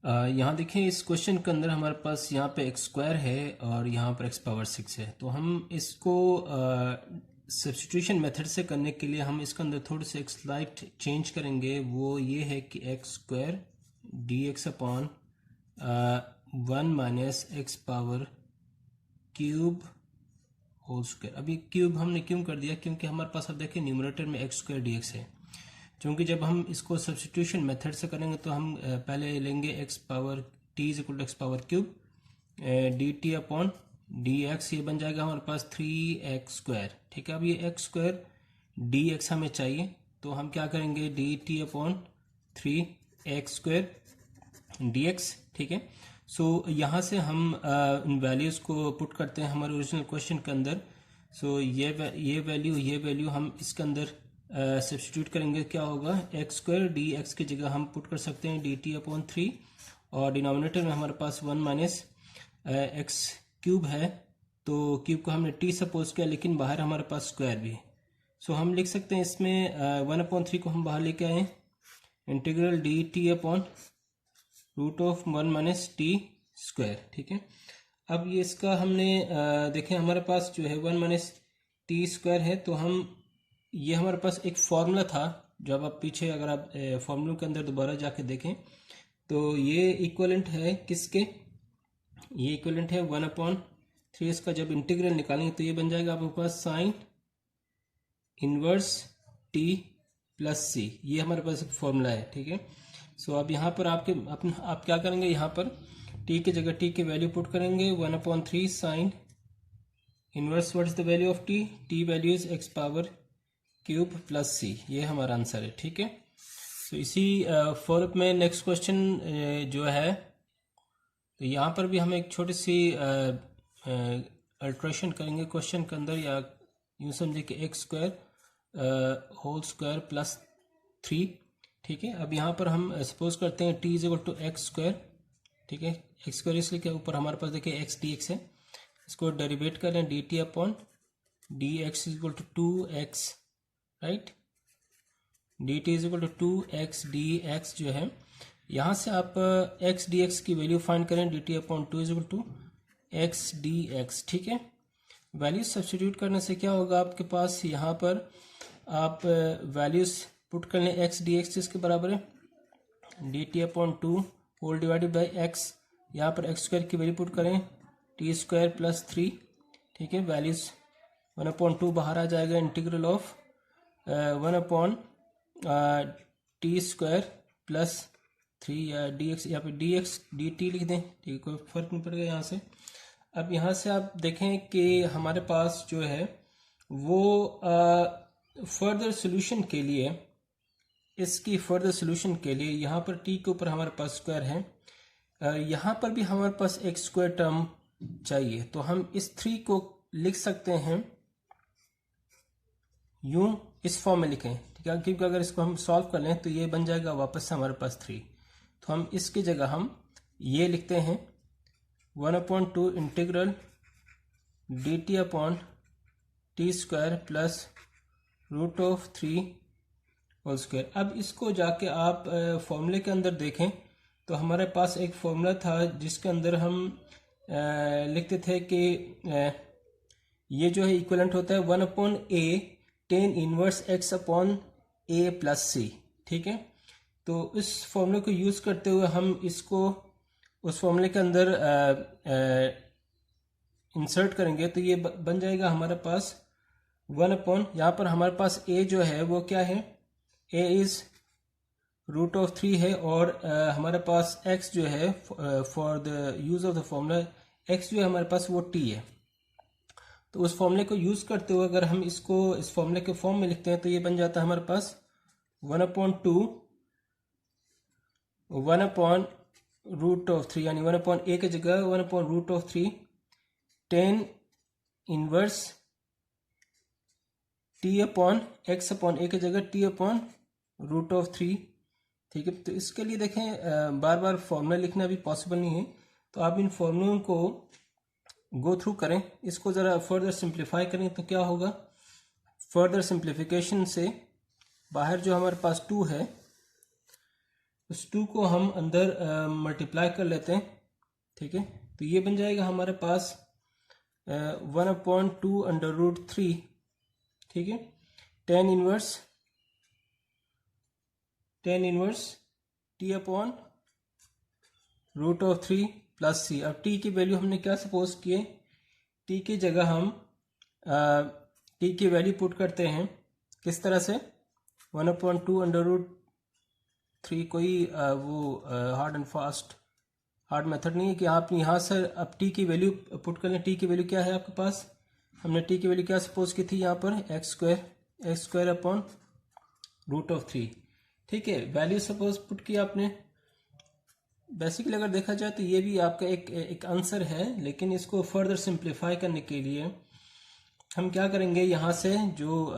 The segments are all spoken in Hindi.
यहाँ देखें इस क्वेश्चन के अंदर हमारे पास यहाँ पे एक्स स्क्वायर है और यहाँ पर एक्स पावर 6 है। तो हम इसको सब्स्टिट्यूशन मेथड से करने के लिए हम इसके अंदर थोड़ी सी एक स्लाइट चेंज करेंगे। वो ये है कि x square d x upon 1 minus x power cube whole square. अभी क्यूब हमने क्यों कर दिया, क्योंकि हमारे पास अब देखिए न्यूमरेटर में एक्स स्क्वायर डी एक्स है। क्योंकि जब हम इसको सब्स्टिट्यूशन मेथड से करेंगे तो हम पहले लेंगे x power t is equal to x power cube d t upon d x, ये बन जाएगा हमारे पास 3x स्क्वायर। ठीक है, अब ये एक्स स्क्वायर डी एक्स हमें चाहिए, तो हम क्या करेंगे D t upon 3x square d x. ठीक है, सो यहाँ से हम इन वैल्यूज़ को पुट करते हैं हमारे ओरिजिनल क्वेश्चन के अंदर। सो ये वैल्यू हम इसके अंदर सब्स्टिट्यूट करेंगे। क्या होगा, एक्स स्क्वायर डी एक्स की जगह हम पुट कर सकते हैं डी टी अपॉन 3, और डिनोमिनेटर में हमारे पास 1 माइनस एक्स क्यूब है, तो क्यूब को हमने टी सपोज किया, लेकिन बाहर हमारे पास स्क्वायर भी है। सो हम लिख सकते हैं इसमें 1/3 को हम बाहर लेके आए, integral d t upon root of 1 minus t square. ठीक है, अब ये इसका हमने देखें हमारे पास जो है 1 माइनस टी स्क्वायर है, तो हम ये हमारे पास एक फॉर्मूला था। जब आप पीछे अगर आप फॉर्मूले के अंदर दोबारा जाके देखें तो ये इक्वलेंट है किसके, ये इक्वलेंट है 1/3। इसका जब इंटीग्रल निकालेंगे तो ये बन जाएगा आपके पास sine inverse t plus c, ये हमारे पास एक फॉर्मूला है। ठीक है, सो अब यहाँ पर आप क्या करेंगे, यहाँ पर टी की जगह टी की वैल्यू पुट करेंगे 1/3 sine inverse what is the value of t, t value is x power cube plus c, ये हमारा आंसर है। ठीक है, तो इसी फॉलोअप में नेक्स्ट क्वेश्चन जो है, तो यहाँ पर भी हम एक छोटी सी अल्ट्रेशन करेंगे क्वेश्चन के अंदर, या यूँ समझे कि x square whole square plus 3। ठीक है, अब यहाँ पर हम सपोज करते हैं t is equal to x square. ठीक है, एक्स स्क्वायर इसलिए के ऊपर हमारे पास देखिए एक्स डी एक्स है, इसको डेरिवेट करें d t upon d x is equal to 2x, right, d t is equal to 2x d x जो है, यहाँ से आप x डी एक्स की वैल्यू फाइंड करें, d t upon 2 is equal to x d x. ठीक है, वैल्यूज सब्स्टिट्यूट करने से क्या होगा, आपके पास यहाँ पर आप वैल्यूज पुट कर लें एक्स डी एक्स जिसके बराबर है d t upon 2 whole divided by x, यहाँ पर एक्स स्क्वायर की वैल्यू पुट करें टी स्क्वायर प्लस 3। ठीक है, वैल्यूज 1/2 बाहर आ जाएगा, integral of 1 t square plus 3 या डी एक्स, यहाँ पे डी एक्स डी टी लिख दें। ठीक है, कोई फर्क नहीं पड़ेगा यहाँ से। अब यहाँ से आप देखें कि हमारे पास जो है वो फर्दर सोल्यूशन के लिए, इसकी फर्दर सोल्यूशन के लिए यहाँ पर टी के ऊपर हमारे पास स्क्वायर है, यहाँ पर भी हमारे पास एक स्क्वायर टर्म चाहिए, तो हम इस 3 को लिख सकते हैं यूं, इस फॉर्म में लिखें। ठीक है, क्योंकि अगर इसको हम सॉल्व कर लें तो ये बन जाएगा वापस से हमारे पास 3, तो हम इसकी जगह हम ये लिखते हैं 1/2 integral d t upon t square plus root of 3 whole square. अब इसको जाके आप फॉर्मूले के अंदर देखें तो हमारे पास एक फॉर्मूला था जिसके अंदर हम लिखते थे कि ये जो है इक्वलेंट होता है 1/a tan inverse x upon a plus c. ठीक है, तो इस फॉर्मूले को यूज़ करते हुए हम इसको उस फॉर्मूले के अंदर इंसर्ट करेंगे, तो ये बन जाएगा हमारे पास 1/, यहाँ पर हमारे पास a जो है वो क्या है, a इज़ रूट ऑफ 3 है, और हमारे पास x जो है for the use of the formula x जो है हमारे पास वो t है। तो उस फॉर्मूले को यूज़ करते हुए अगर हम इसको इस फॉर्मूले के फॉर्म में लिखते हैं तो ये बन जाता है हमारे पास 1/2 रूट ऑफ 3, यानी 1/a की जगह 1/रूट of 3 tan inverse t upon x upon a की जगह t अपॉन रूट ऑफ 3। ठीक है, तो इसके लिए देखें बार बार फॉर्मूला लिखना भी पॉसिबल नहीं है, तो आप इन फॉर्मूलों को गो थ्रू करें, इसको ज़रा फर्दर सिंप्लीफाई करें तो क्या होगा, फर्दर सिंप्लीफिकेशन से बाहर जो हमारे पास 2 है उस 2 को हम अंदर मल्टीप्लाई कर लेते हैं, ठीक है। तो ये बन जाएगा हमारे पास 1/2 अंडर रूट 3, ठीक है। Tan inverse t upon root of 3 plus c. अब टी की वैल्यू हमने क्या सपोज किए, टी की जगह हम टी की वैल्यू पुट करते हैं किस तरह से, 1/2 अंडर रूट 3। कोई वो hard and fast hard method नहीं है कि आप यहाँ से अब टी की वैल्यू पुट कर लें। टी की वैल्यू क्या है आपके पास, हमने टी की वैल्यू क्या सपोज की थी यहाँ पर, x square upon root of 3, ठीक है। वैल्यू सपोज पुट किया आपने। बेसिकली अगर देखा जाए तो ये भी आपका एक आंसर है, लेकिन इसको फर्दर सिंप्लीफाई करने के लिए हम क्या करेंगे, यहाँ से जो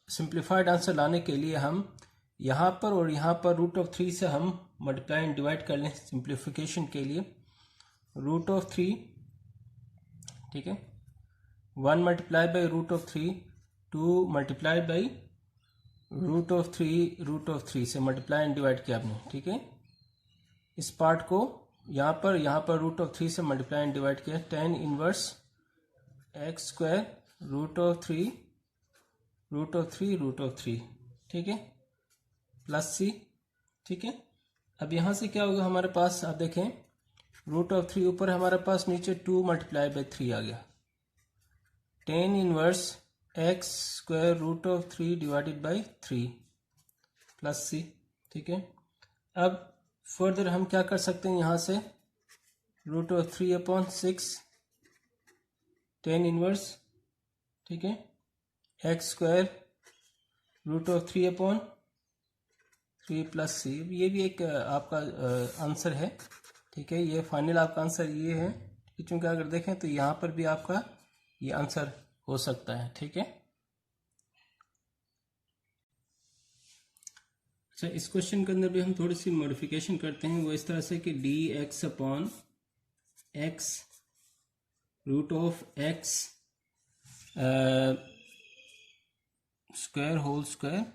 सिंप्लीफाइड आंसर लाने के लिए हम यहाँ पर और यहाँ पर रूट ऑफ 3 से हम मल्टीप्लाई एंड डिवाइड कर लें सिंप्लीफिकेशन के लिए। रूट ऑफ 3, ठीक है, 1 multiply by root of 3, 2 multiply by root of 3 से मल्टीप्लाई एंड डिवाइड किया आपने, ठीक है। इस पार्ट को यहाँ पर रूट ऑफ 3 से मल्टीप्लाई एंड डिवाइड किया। Tan inverse x square root of 3, ठीक है, प्लस सी, ठीक है। अब यहाँ से क्या होगा हमारे पास, आप देखें रूट ऑफ 3 ऊपर हमारे पास, नीचे 2 मल्टीप्लाई बाई 3 आ गया। Tan inverse x square root of 3 divided by 3 plus c, ठीक है। अब फर्दर हम क्या कर सकते हैं, यहाँ से रूट ऑफ 3/6 टेन इनवर्स, ठीक है, x square root of 3/3 plus c. ये भी एक आपका आंसर है, ठीक है। ये फाइनल आपका आंसर ये है, क्योंकि अगर देखें तो यहाँ पर भी आपका ये आंसर हो सकता है, ठीक है। अच्छा, इस क्वेश्चन के अंदर भी हम थोड़ी सी मॉडिफिकेशन करते हैं, वो इस तरह से कि d x upon x root of x square whole square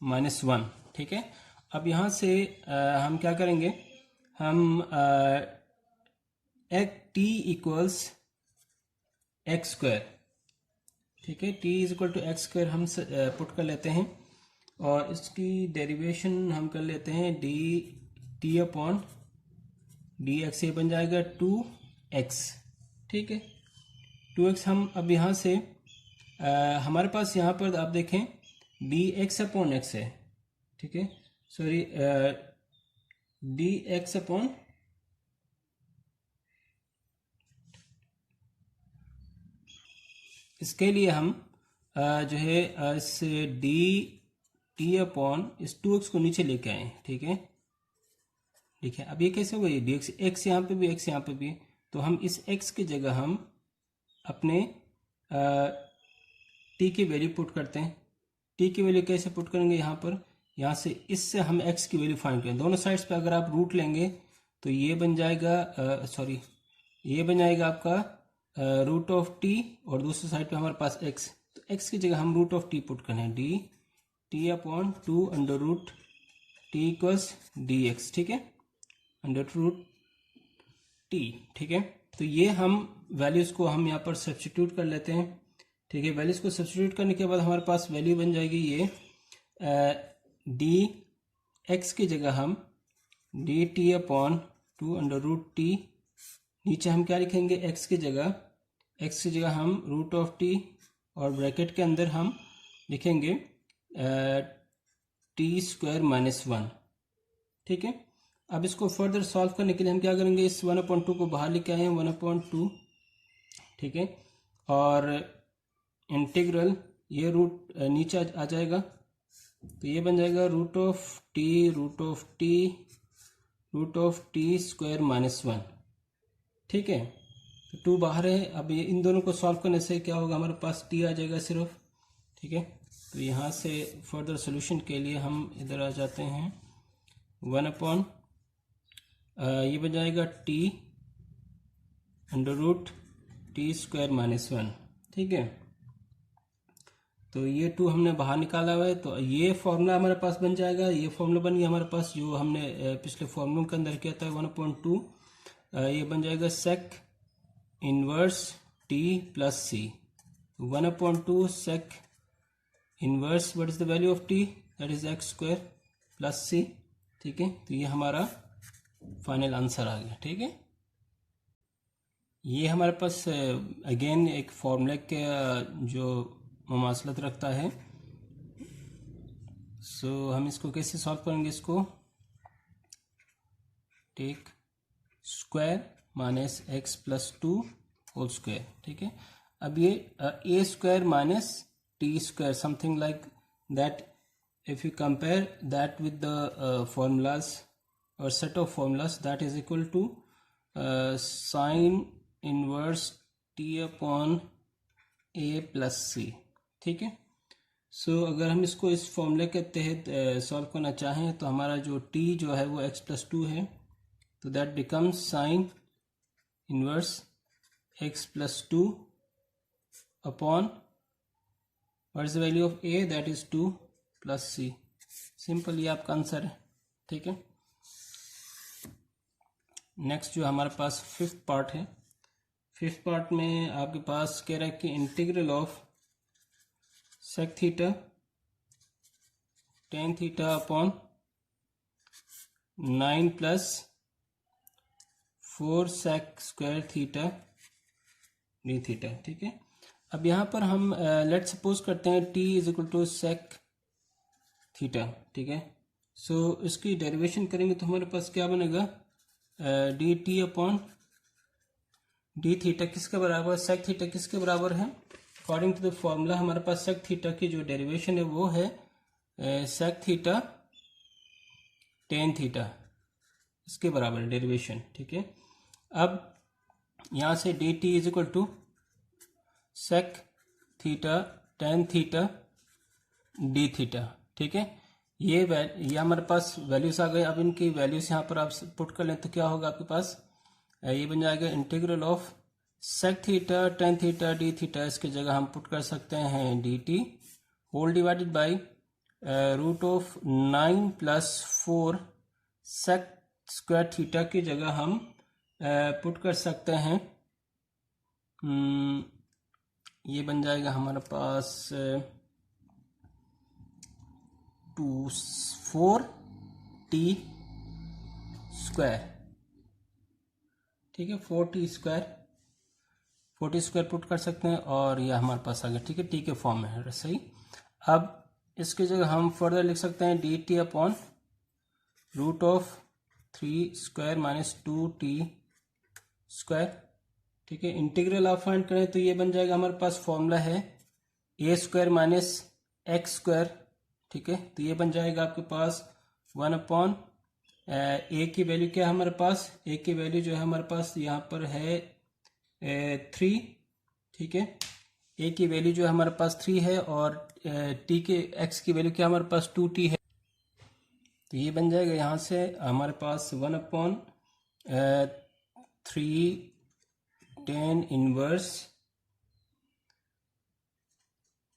-1, ठीक है। अब यहाँ से हम क्या करेंगे, हम टी इक्वल्स एक्स स्क्वायर, ठीक है, t is equal to x square हम पुट कर लेते हैं, और इसकी डेरिवेशन हम कर लेते हैं टी अपॉन डी एक्स। ये बन जाएगा 2x, ठीक है, 2x। हम अब यहाँ से हमारे पास यहाँ पर आप देखें डी एक्स अपॉन एक्स है, ठीक है, सॉरी डी एक्स अपॉन इसके लिए हम जो है इस टी अपॉन इस 2x को नीचे लेके आए, ठीक है। ठीक है, अब ये कैसे होगा, ये डी एक्स, एक्स यहाँ पे भी एक्स यहाँ पे भी, तो हम इस x की जगह हम अपने t की वैल्यू पुट करते हैं। t की वैल्यू कैसे पुट करेंगे, यहाँ से इससे हम x की वैल्यू फाइंड करें। दोनों साइड्स पे अगर आप रूट लेंगे तो ये बन जाएगा ये बन जाएगा आपका रूट ऑफ t, और दूसरी साइड पे हमारे पास x, तो x की जगह हम रूट ऑफ t पुट करें, t upon 2 under root t equals d x, ठीक है, अंडर रूट टी, ठीक है। तो ये हम वैल्यूज को हम यहाँ पर सब्स्टिट्यूट कर लेते हैं, ठीक है। वैल्यूज को सब्स्टिट्यूट करने के बाद हमारे पास वैल्यू बन जाएगी ये डी एक्स की जगह हम d t upon 2 under root t, नीचे हम क्या लिखेंगे, एक्स की जगह हम रूट ऑफ टी, और ब्रैकेट के अंदर हम लिखेंगे टी स्क्वायर -1, ठीक है। अब इसको फर्दर सॉल्व करने के लिए हम क्या करेंगे, इस 1/2 को बाहर लेके आए हैं, 1/2, ठीक है, और इंटीग्रल ये रूट नीचे आ जाएगा, तो ये बन जाएगा रूट ऑफ टी स्क्वायर -1, ठीक है। तो 2 बाहर है, अब ये इन दोनों को सॉल्व करने से क्या होगा, हमारे पास t आ जाएगा सिर्फ, ठीक है। तो यहाँ से फर्दर सोल्यूशन के लिए हम इधर आ जाते हैं, 1 ये बन जाएगा t under root t square -1, ठीक है। तो ये 2 हमने बाहर निकाला हुआ है, तो ये फॉर्मूला हमारे पास बन जाएगा। ये फॉर्मूला बन गया हमारे पास जो हमने पिछले फॉर्मूलों के अंदर किया था 1/2। ये बन जाएगा sec inverse t plus c. 1/2 sec inverse what is the value of t, that is x square plus c. ठीक है, तो ये हमारा फाइनल आंसर आ गया। ठीक है, ये हमारे पास अगेन एक फॉर्मूले के जो मुमासलत रखता है। सो हम इसको कैसे सॉल्व करेंगे, इसको take square minus x plus 2 whole square. ठीक है, अब ये a square minus t square something like that, if you compare that with the formulas or set of formulas, that is equal to sin inverse t upon a plus c। ठीक है, सो अगर हम इसको इस फॉर्मूले के तहत सॉल्व करना चाहें तो हमारा जो t जो है वो x प्लस 2 है, तो that becomes sine inverse x plus 2 upon what is the value of a, that is 2 plus c। Simple, ये आपका आंसर है। ठीक है, नेक्स्ट जो हमारे पास फिफ्थ पार्ट है, फिफ्थ पार्ट में आपके पास कह रहा है कि integral of sec theta tan theta upon 9 plus 4 sec square theta d theta. ठीक है, अब यहाँ पर हम लेट सपोज करते हैं t is equal to sec theta. ठीक है, सो इसकी डेरिवेशन करेंगे तो हमारे पास क्या बनेगा, D t upon D theta किसके बराबर, सेक थीटा किसके बराबर है, अकॉर्डिंग टू द फॉर्मूला हमारे पास सेक थीटा की जो डेरिवेशन है वो है सेक थीटा टेन थीटा, इसके बराबर है डेरिवेशन। ठीक है, अब यहाँ से d t is equal to sec theta tan theta d theta. ठीक है, ये हमारे पास वैल्यूज आ गए। अब इनकी वैल्यूज यहाँ पर आप पुट कर लें तो क्या होगा आपके पास, ये बन जाएगा integral of sec theta tan theta d theta, इसकी जगह हम पुट कर सकते हैं d t whole divided by root of 9 plus 4 sec square theta की जगह हम पुट कर सकते हैं, ये बन जाएगा हमारे पास 4t स्क्वायर। ठीक है, 4t स्क्वायर पुट कर सकते हैं और यह हमारे पास आ गया। ठीक है, टी के फॉर्म में है, सही। अब इसकी जगह हम फर्दर लिख सकते हैं d t upon root of 3 square minus 2t square. ठीक है, इंटीग्रल आप फाइंड करें तो ये बन जाएगा हमारे पास फॉर्मूला है ए स्क्वायर माइनस एक्स स्क्वायर। ठीक है, तो ये बन जाएगा आपके पास 1 अपॉन ए की वैल्यू क्या है हमारे पास, ए की वैल्यू जो है हमारे पास यहाँ पर है 3। ठीक है, ए की वैल्यू जो है हमारे पास 3 है और टी के एक्स की वैल्यू क्या हमारे पास 2t है, तो ये बन जाएगा यहाँ से हमारे पास 1 upon 3 tan inverse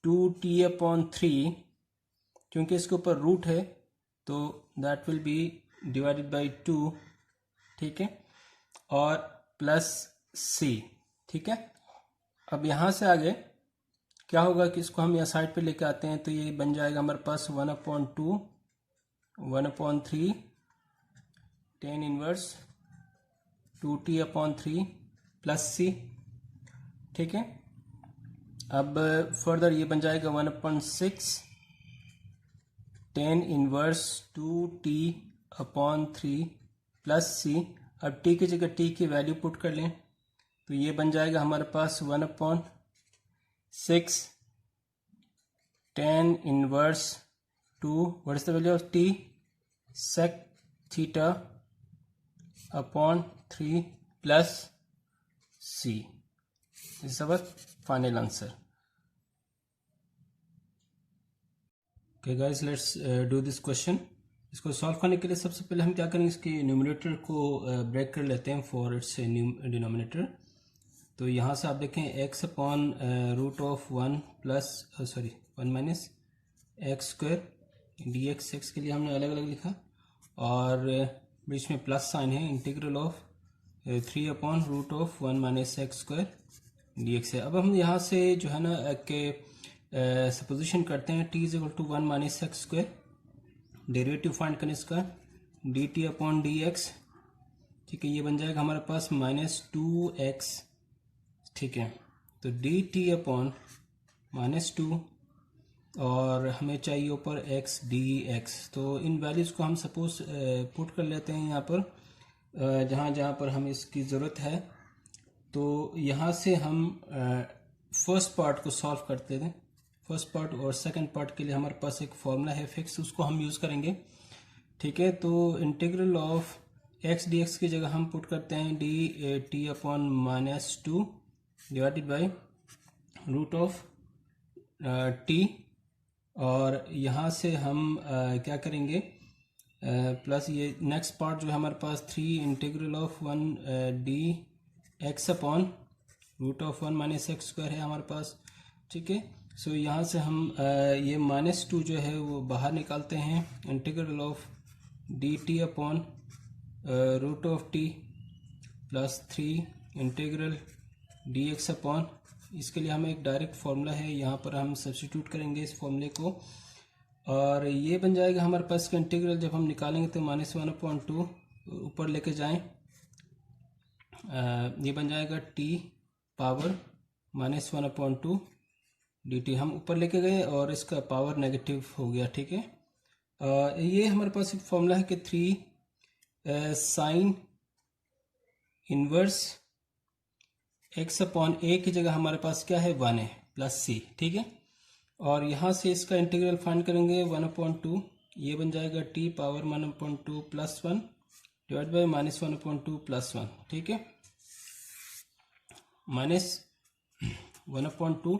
2t upon 3, क्योंकि इसके ऊपर रूट है तो that will be divided by 2। ठीक है, और प्लस c। ठीक है, अब यहाँ से आगे क्या होगा कि इसको हम यहाँ साइड पे लेके आते हैं तो ये बन जाएगा हमारे पास 1/2 1/3 tan inverse 2t upon 3 plus c। ठीक है, अब फर्दर ये बन जाएगा 1/6 tan inverse 2t upon 3 plus c। अब t की जगह t की वैल्यू पुट कर लें तो ये बन जाएगा हमारे पास 1/6 tan inverse 2 what is the value of t sec theta upon 3 plus c। This is our final answer. Okay guys, let's do this question. इसको सॉल्व करने के लिए सबसे पहले हम क्या करेंगे, इसके न्यूमरेटर को ब्रेक कर लेते हैं फॉर इट्स डिनोमिनेटर। तो यहाँ से आप देखें x upon root of 1 plus 1 minus x square d x के लिए हमने अलग अलग लिखा, और बीच में प्लस साइन है, integral of 3/√1 minus x square d x है। अब हम यहाँ से जो है ना के सपोजिशन करते हैं t is equal to 1 minus x square, derivative find करने इसका dt/dx, ठीक है, ये बन जाएगा हमारे पास -2x, ठीक है। तो dt/-2 और हमें चाहिए ऊपर x dx, तो इन वैल्यूज़ को हम सपोज पुट कर लेते हैं यहाँ पर जहाँ जहाँ पर हमें इसकी ज़रूरत है। तो यहाँ से हम फर्स्ट पार्ट को सॉल्व करते हैं। फर्स्ट पार्ट और सेकंड पार्ट के लिए हमारे पास एक फॉर्मूला है फिक्स, उसको हम यूज़ करेंगे, ठीक है। तो इंटीग्रल ऑफ x dx की जगह हम पुट करते हैं dt/-2 divided by root of t, और यहाँ से हम क्या करेंगे प्लस ये नेक्स्ट पार्ट जो है हमारे पास 3 integral of 1 dx/√1 minus x square है हमारे पास, ठीक है। सो यहाँ से हम ये -2 जो है वो बाहर निकालते हैं, integral of dt/√t plus 3 integral dx/, इसके लिए हमें एक डायरेक्ट फार्मूला है, यहाँ पर हम सब्स्टिट्यूट करेंगे इस फॉर्मूले को, और ये बन जाएगा हमारे पास का इंटीग्रल। जब हम निकालेंगे तो -1/2 ऊपर लेके जाएं, ये बन जाएगा t⁻−1/2 dt, हम ऊपर लेके गए और इसका पावर नेगेटिव हो गया, ठीक है। ये हमारे पास एक फॉर्मूला है कि 3 साइन इनवर्स x/a की जगह हमारे पास क्या है 1 है प्लस c, ठीक है। और यहाँ से इसका इंटीग्रल फाइंड करेंगे 1/2, ये बन जाएगा t⁻1/2 plus 1 divide by -1/2 plus 1, ठीक है। -1/2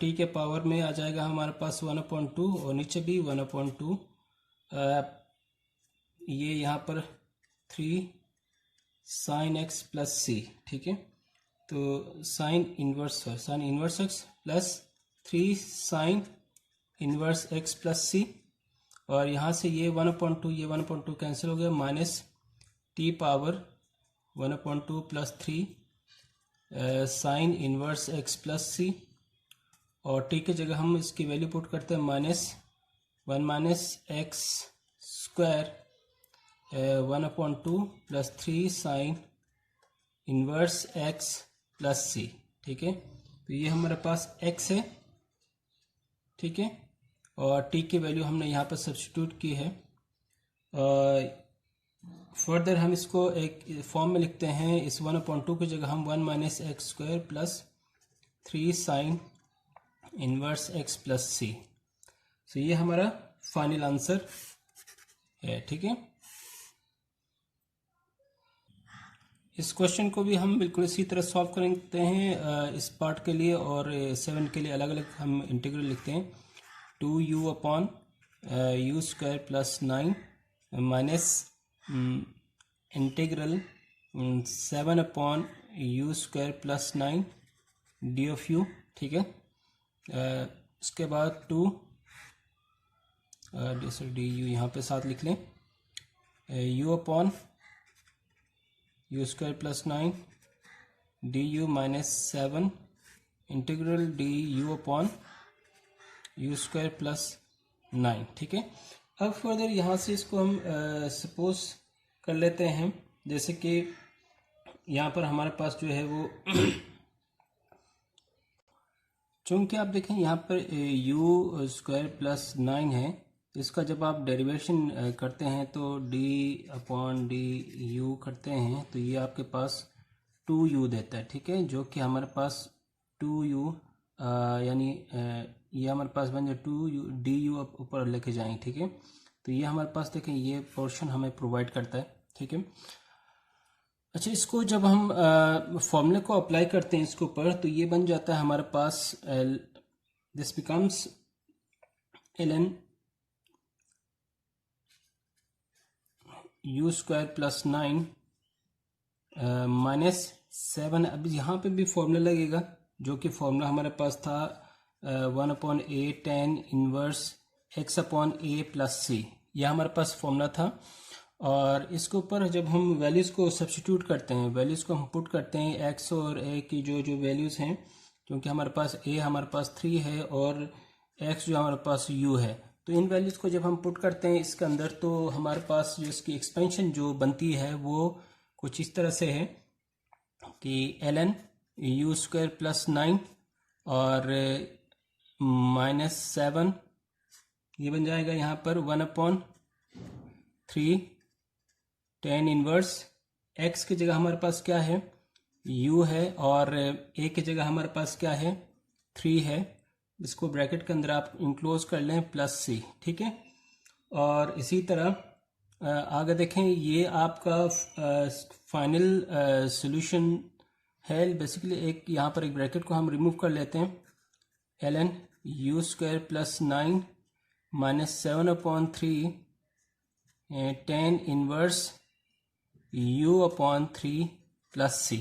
t के पावर में आ जाएगा हमारे पास 1/2, और नीचे भी 1/2, ये यहाँ पर 3 साइन x प्लस c, ठीक है। तो sign inverse x plus 3 sign inverse x plus c, और यहाँ से ये 1/2 ये 1/2 कैंसिल हो गया, minus t⁻1/2 plus 3 sign inverse x plus c, और t की जगह हम इसकी वैल्यू पुट करते हैं -1 minus x square 1/2 plus 3 sign inverse x plus c, ठीक है। तो ये हमारे पास x है, ठीक है, और t की वैल्यू हमने यहाँ पर सब्स्टिट्यूट की है। फर्दर हम इसको एक फॉर्म में लिखते हैं, इस 1/2 की जगह हम 1 minus x square plus 3 sign inverse x plus c। तो ये हमारा फाइनल आंसर है, ठीक है। इस क्वेश्चन को भी हम बिल्कुल इसी तरह सॉल्व करते हैं इस पार्ट के लिए, और 7 के लिए अलग अलग हम इंटीग्रल लिखते हैं 2u/u square plus 9 minus integral 7/u square plus 9 D of you, ठीक है। उसके बाद डी यू यहाँ पे साथ लिख लें, u square plus 9 D you minus 7 integral D you square plus 9, ठीक है। अब फर्दर यहाँ से इसको हम सपोज कर लेते हैं, जैसे कि यहाँ पर हमारे पास जो है वो चूँकि आप देखें यहाँ पर यू स्क्वायर प्लस 9 है, तो इसका जब आप डेरिवेशन करते हैं तो d/du करते हैं तो ये आपके पास 2u देता है, ठीक है, जो कि हमारे पास 2u यानी ये हमारे पास बन जाए 2u du ऊपर लेके जाएंगे, ठीक है। तो ये हमारे पास देखें ये पोर्शन हमें प्रोवाइड करता है, ठीक है। अच्छा, इसको जब हम फॉर्मूले को अप्लाई करते हैं इसके ऊपर, तो ये बन जाता है हमारे पास this becomes ln u square plus 9 minus 7। अब यहाँ पे भी फॉर्मूला लगेगा, जो कि फॉर्मूला हमारे पास था 1/a tan inverse x/a plus c, यह हमारे पास फॉर्मूला था। और इसके ऊपर जब हम वैल्यूज़ को सब्स्टिट्यूट करते हैं, वैल्यूज़ को हम पुट करते हैं x और a की जो वैल्यूज़ हैं, क्योंकि हमारे पास a हमारे पास 3 है और x जो हमारे पास u है, तो इन वैल्यूज़ को जब हम पुट करते हैं इसके अंदर, तो हमारे पास जो इसकी एक्सपेंशन जो बनती है वो कुछ इस तरह से है कि ln u² प्लस 9 और -7, ये बन जाएगा यहाँ पर 1/3 tan इनवर्स x की जगह हमारे पास क्या है, u है, और a की जगह हमारे पास क्या है, 3 है। इसको ब्रैकेट के अंदर आप इंक्लोज कर लें प्लस c, ठीक है। और इसी तरह आगे देखें, ये आपका फाइनल सॉल्यूशन है। बेसिकली एक यहाँ पर एक ब्रैकेट को हम रिमूव कर लेते हैं, ln u² plus 9 -7/3 tan inverse u/3 plus c,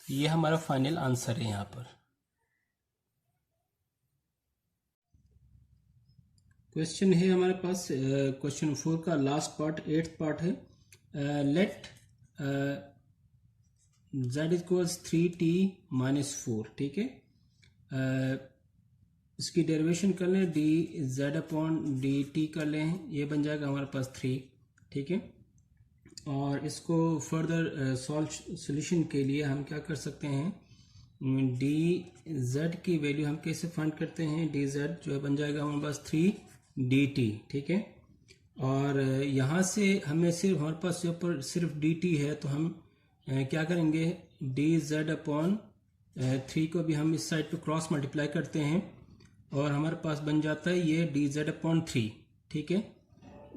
ये हमारा फाइनल आंसर है यहाँ पर। क्वेश्चन है हमारे पास क्वेश्चन 4 का लास्ट पार्ट, 8th पार्ट है। लेट z इक्वल्स 3t - 4, ठीक है। इसकी डेरिवेशन कर लें, dz/dt कर लें, ये बन जाएगा हमारे पास 3, ठीक है। और इसको फर्दर सॉल्यूशन के लिए हम क्या कर सकते हैं, dz की वैल्यू हम कैसे फाइंड करते हैं, dz जो है बन जाएगा हमारे पास 3dt, ठीक है। और यहाँ से हमें सिर्फ हमारे पास जो पर सिर्फ dt है, तो हम क्या करेंगे, dz/3 को भी हम इस साइड पे क्रॉस मल्टीप्लाई करते हैं और हमारे पास बन जाता है ये dz/3, ठीक है।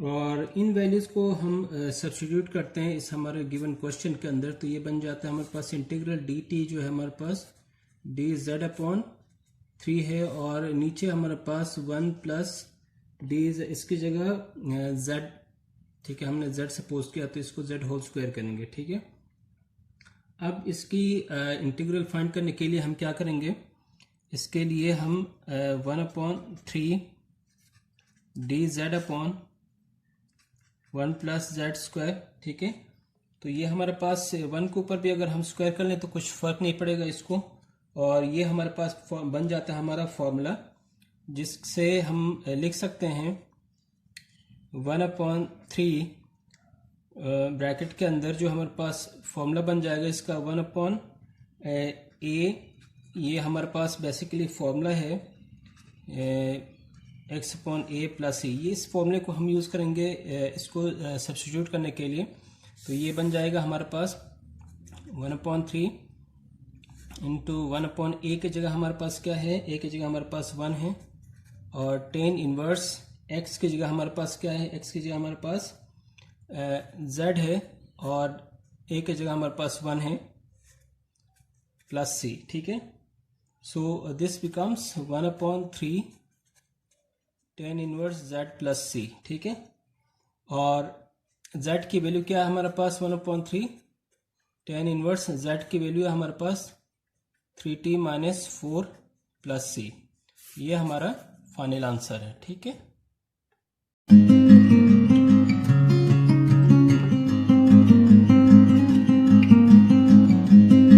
और इन वैल्यूज़ को हम सब्स्टिट्यूट करते हैं इस हमारे गिवन क्वेश्चन के अंदर, तो ये बन जाता है हमारे पास इंटीग्रल dt जो है हमारे पास dz/3 है, और नीचे हमारे पास 1 प्लस dz, इसकी जगह z, ठीक है, हमने z सपोज किया तो इसको z होल स्क्वायर करेंगे, ठीक है। अब इसकी इंटीग्रल फाइंड करने के लिए हम क्या करेंगे, इसके लिए हम 1/3 dz/1 प्लस z², ठीक है। तो ये हमारे पास 1 के ऊपर भी अगर हम स्क्वायर कर लें तो कुछ फर्क नहीं पड़ेगा इसको, और ये हमारे पास बन जाता है हमारा फॉर्मूला, जिससे हम लिख सकते हैं 1/3 ब्रैकेट के अंदर जो हमारे पास फॉर्मूला बन जाएगा इसका 1/a, ये हमारे पास बेसिकली फॉर्मूला है x/a प्लस e, ये इस फॉर्मूले को हम यूज़ करेंगे इसको सब्स्टिट्यूट करने के लिए। तो ये बन जाएगा हमारे पास 1/3 इंटू 1/a की जगह हमारे पास क्या है, a की जगह हमारे पास 1 है, और tan इनवर्स x की जगह हमारे पास क्या है, x की जगह हमारे पास z है, और a की जगह हमारे पास 1 है प्लस c, ठीक है। So this becomes 1/3 tan inverse z plus c, ठीक है। और z की वैल्यू क्या है हमारे पास, 1/3 tan इनवर्स z की वैल्यू है हमारे पास 3t - 4 प्लस c, ये हमारा फाइनल आंसर है, ठीक है।